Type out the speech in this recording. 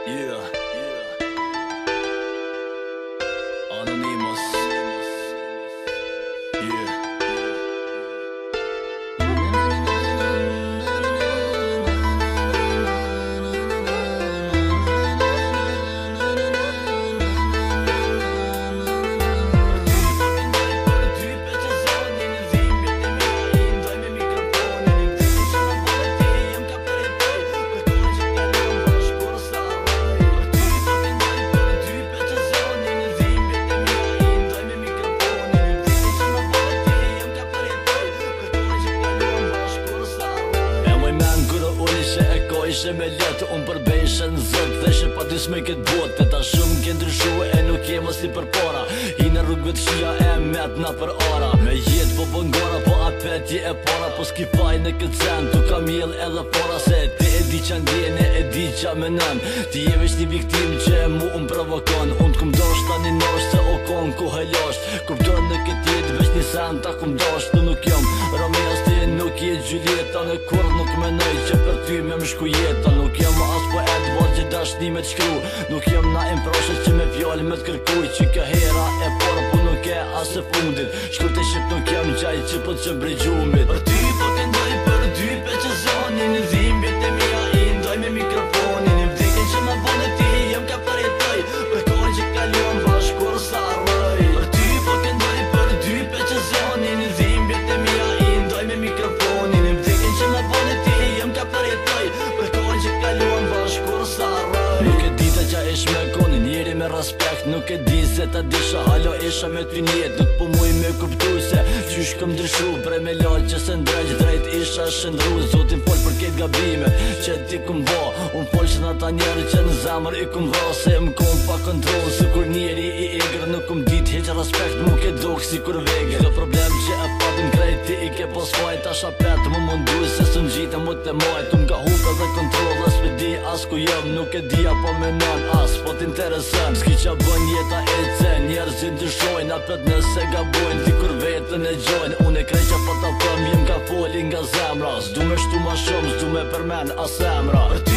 Yeah. Anonymous. Yeah. Ishe me letë, unë përbejshë në zëtë dhe shë pa dy s'me këtë botë. Ta shumë ke ndryshu e nuk jema si për para. I në rrugët shia e met na për ara. Me jetë po pëngora, po apetje e para. Po s'ki faj në këtë sen, tu ka mjell edhe para. Se ti e di qa ndjene, e di qa menën. Ti je vesh një viktim që e mu unë provokon. Unë t'kum dosh ta një nosh se o kon ku hajlosh. Kupton në këtë jetë vesh një sen ta kum dosh. Tu nuk jom Romeos, ti nuk je Julieta. Në kur nuk menoj që për ty me më shku jeta. Nuk jem as poet, vor që dashni me t'shkru. Nuk jem na improshet që me fjall me t'kërkuj. Që ka hera e por, po nuk e as e fundit. Shkurt e shqip nuk jem gjaj që po që brejgjumit. Për ty po këndoj për dy pe që zonin. Në dhimbjet e mija i ndoj me mikrofonin. Në vdikin që ma bone ti jem ka përjetoj. Për kohën që kaluam bashkur sa rëj. Për ty po këndoj për dy pe që zonin. Në dhimbjet e mija i ndoj me mikrofonin. Në vdikin që ma bone ti jem ka përjetoj. Për kohën që kaluam bashkur sa rëj. Nuk e dita qa ish me konin, njeri me respekt. Nuk e di se ta disha, halo isha me ty njet. Nuk po muj me kuptu se qysh këm ndryshu. Prej me lall që se ndrejq drejt isha shëndru. Zotin fol për ket gabimet që ti kum vo. Unë fol që n'ata njerë që në zemër i kum vro. Se m'kom pa kontrol, si kur njeri i egrë. Nuk kum dit heq respekt, mu ke dok si kur vegër. Kjo problem që e patim krejt ti i ke pos fajt. Ta shapet mu mundu se së n'gjite mu të majt. Unë ka hupe dhe kontrol, as pe di as ku jem. Nuk e di apo menon, as po t'intereson. S'ki qa bën jeta e cen, njerëzit ndryshojnë. Apet nëse gabojnë, ti kur vetën e gjojnë. Unë e krejqa pa ta pëm, jem ka foli nga zemra. S'du me shtu ma shumë, s'du me përmen as emra. Për ty